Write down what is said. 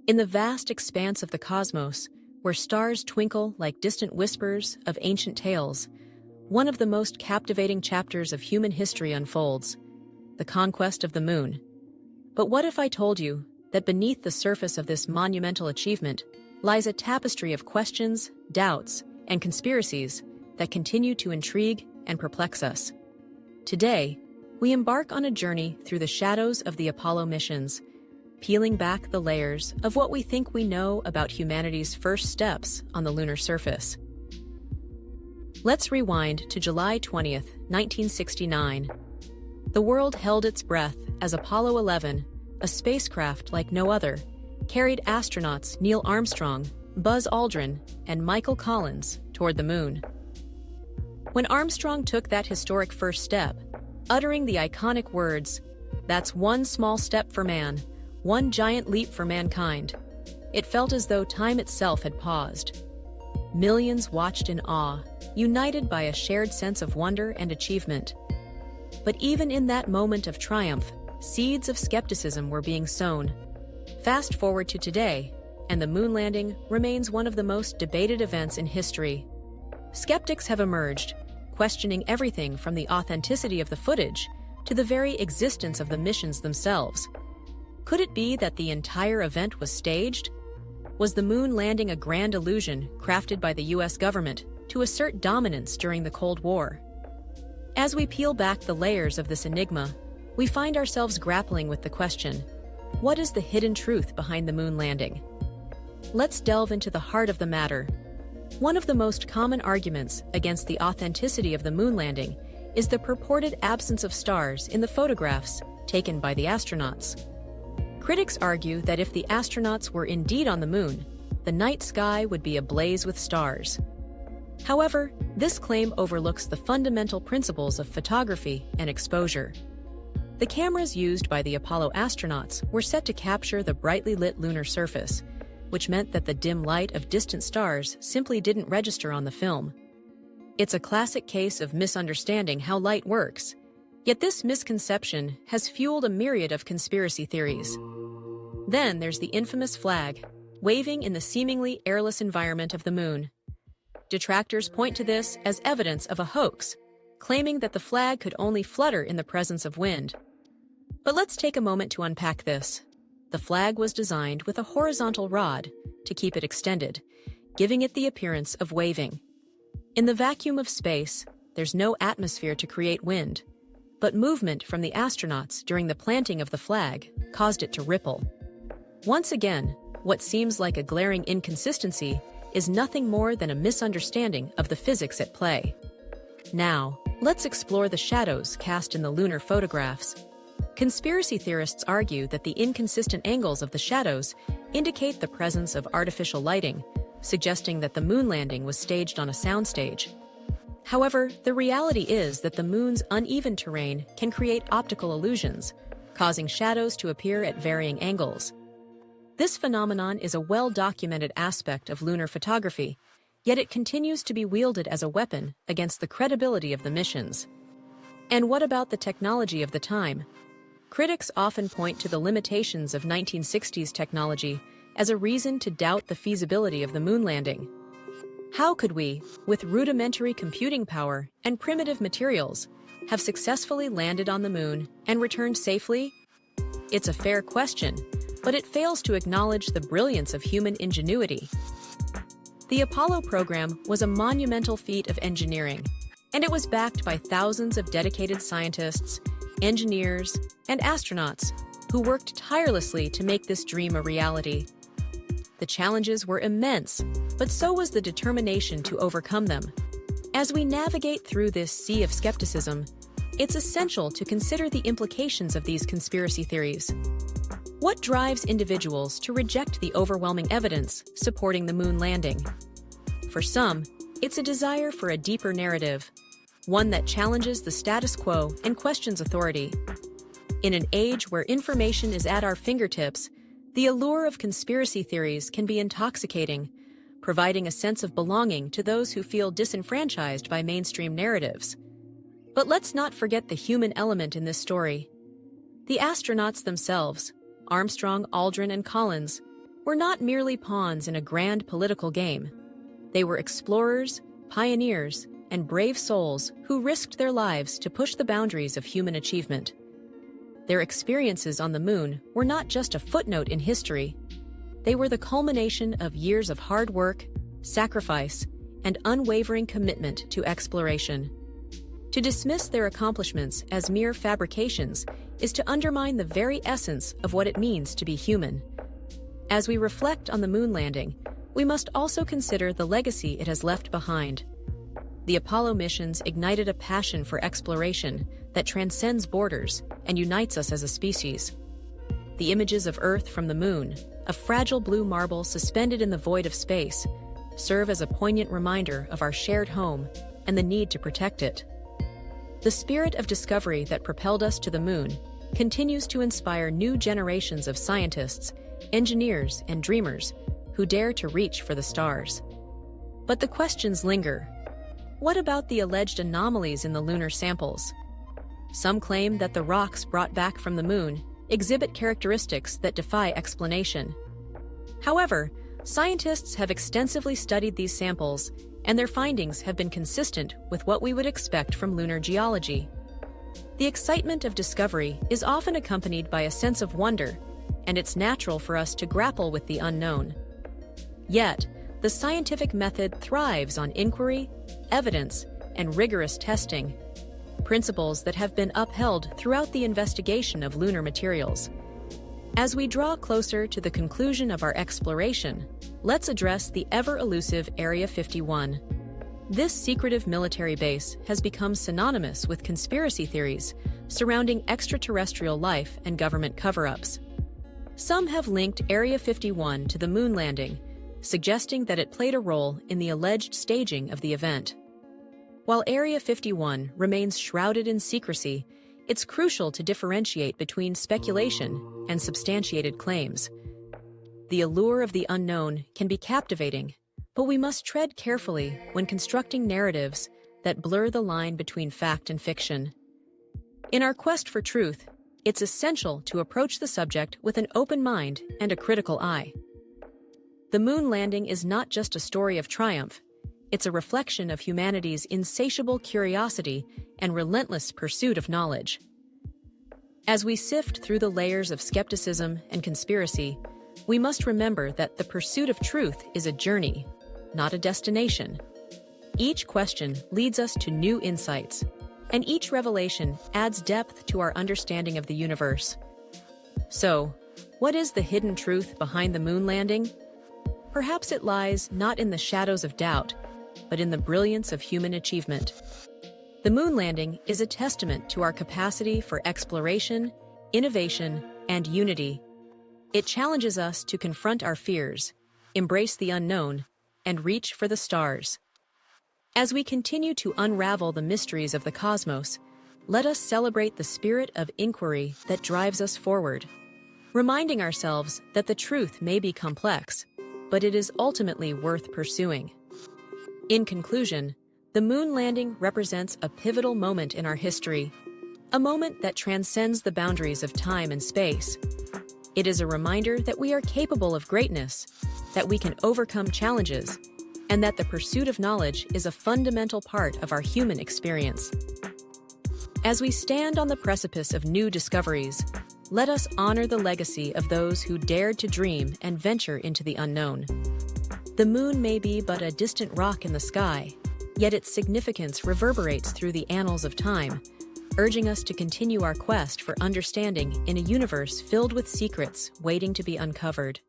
In the vast expanse of the cosmos, where stars twinkle like distant whispers of ancient tales, one of the most captivating chapters of human history unfolds: the conquest of the moon. But what if I told you that beneath the surface of this monumental achievement lies a tapestry of questions, doubts, and conspiracies that continue to intrigue and perplex us? Today, we embark on a journey through the shadows of the Apollo missions, peeling back the layers of what we think we know about humanity's first steps on the lunar surface. Let's rewind to July 20th, 1969. The world held its breath as Apollo 11, a spacecraft like no other, carried astronauts Neil Armstrong, Buzz Aldrin, and Michael Collins toward the moon. When Armstrong took that historic first step, uttering the iconic words, "That's one small step for man, one giant leap for mankind," it felt as though time itself had paused. Millions watched in awe, united by a shared sense of wonder and achievement. But even in that moment of triumph, seeds of skepticism were being sown. Fast forward to today, and the moon landing remains one of the most debated events in history. Skeptics have emerged, questioning everything from the authenticity of the footage to the very existence of the missions themselves. Could it be that the entire event was staged? Was the moon landing a grand illusion crafted by the US government to assert dominance during the Cold War? As we peel back the layers of this enigma, we find ourselves grappling with the question, what is the hidden truth behind the moon landing? Let's delve into the heart of the matter. One of the most common arguments against the authenticity of the moon landing is the purported absence of stars in the photographs taken by the astronauts. Critics argue that if the astronauts were indeed on the moon, the night sky would be ablaze with stars. However, this claim overlooks the fundamental principles of photography and exposure. The cameras used by the Apollo astronauts were set to capture the brightly lit lunar surface, which meant that the dim light of distant stars simply didn't register on the film. It's a classic case of misunderstanding how light works, yet this misconception has fueled a myriad of conspiracy theories. Then there's the infamous flag, waving in the seemingly airless environment of the moon. Detractors point to this as evidence of a hoax, claiming that the flag could only flutter in the presence of wind. But let's take a moment to unpack this. The flag was designed with a horizontal rod to keep it extended, giving it the appearance of waving. In the vacuum of space, there's no atmosphere to create wind, but movement from the astronauts during the planting of the flag caused it to ripple. Once again, what seems like a glaring inconsistency is nothing more than a misunderstanding of the physics at play. Now, let's explore the shadows cast in the lunar photographs. Conspiracy theorists argue that the inconsistent angles of the shadows indicate the presence of artificial lighting, suggesting that the moon landing was staged on a soundstage. However, the reality is that the moon's uneven terrain can create optical illusions, causing shadows to appear at varying angles. This phenomenon is a well-documented aspect of lunar photography, yet it continues to be wielded as a weapon against the credibility of the missions. And what about the technology of the time? Critics often point to the limitations of 1960s technology as a reason to doubt the feasibility of the moon landing. How could we, with rudimentary computing power and primitive materials, have successfully landed on the moon and returned safely? It's a fair question, but it fails to acknowledge the brilliance of human ingenuity. The Apollo program was a monumental feat of engineering, and it was backed by thousands of dedicated scientists, engineers, and astronauts who worked tirelessly to make this dream a reality. The challenges were immense, but so was the determination to overcome them. As we navigate through this sea of skepticism, it's essential to consider the implications of these conspiracy theories. What drives individuals to reject the overwhelming evidence supporting the moon landing? For some, it's a desire for a deeper narrative, one that challenges the status quo and questions authority. In an age where information is at our fingertips, the allure of conspiracy theories can be intoxicating, providing a sense of belonging to those who feel disenfranchised by mainstream narratives. But let's not forget the human element in this story. The astronauts themselves, Armstrong, Aldrin, and Collins, were not merely pawns in a grand political game. They were explorers, pioneers, and brave souls who risked their lives to push the boundaries of human achievement. Their experiences on the moon were not just a footnote in history. They were the culmination of years of hard work, sacrifice, and unwavering commitment to exploration. To dismiss their accomplishments as mere fabrications is to undermine the very essence of what it means to be human. As we reflect on the moon landing, we must also consider the legacy it has left behind. The Apollo missions ignited a passion for exploration that transcends borders and unites us as a species. The images of Earth from the moon, a fragile blue marble suspended in the void of space, serve as a poignant reminder of our shared home and the need to protect it. The spirit of discovery that propelled us to the moon continues to inspire new generations of scientists, engineers, and dreamers who dare to reach for the stars. But the questions linger. What about the alleged anomalies in the lunar samples? Some claim that the rocks brought back from the moon exhibit characteristics that defy explanation. However, scientists have extensively studied these samples, and their findings have been consistent with what we would expect from lunar geology. The excitement of discovery is often accompanied by a sense of wonder, and it's natural for us to grapple with the unknown. Yet, the scientific method thrives on inquiry, evidence, and rigorous testing, principles that have been upheld throughout the investigation of lunar materials. As we draw closer to the conclusion of our exploration, let's address the ever-elusive Area 51. This secretive military base has become synonymous with conspiracy theories surrounding extraterrestrial life and government cover-ups. Some have linked Area 51 to the moon landing, suggesting that it played a role in the alleged staging of the event. While Area 51 remains shrouded in secrecy, it's crucial to differentiate between speculation and substantiated claims. The allure of the unknown can be captivating, but we must tread carefully when constructing narratives that blur the line between fact and fiction. In our quest for truth, it's essential to approach the subject with an open mind and a critical eye. The moon landing is not just a story of triumph, it's a reflection of humanity's insatiable curiosity and relentless pursuit of knowledge. As we sift through the layers of skepticism and conspiracy, we must remember that the pursuit of truth is a journey, not a destination. Each question leads us to new insights, and each revelation adds depth to our understanding of the universe. So, what is the hidden truth behind the moon landing? Perhaps it lies not in the shadows of doubt, but in the brilliance of human achievement. The moon landing is a testament to our capacity for exploration, innovation, and unity. It challenges us to confront our fears, embrace the unknown, and reach for the stars. As we continue to unravel the mysteries of the cosmos, let us celebrate the spirit of inquiry that drives us forward, reminding ourselves that the truth may be complex, but it is ultimately worth pursuing. In conclusion, the moon landing represents a pivotal moment in our history, a moment that transcends the boundaries of time and space. It is a reminder that we are capable of greatness, that we can overcome challenges, and that the pursuit of knowledge is a fundamental part of our human experience. As we stand on the precipice of new discoveries, let us honor the legacy of those who dared to dream and venture into the unknown. The moon may be but a distant rock in the sky, yet its significance reverberates through the annals of time, urging us to continue our quest for understanding in a universe filled with secrets waiting to be uncovered.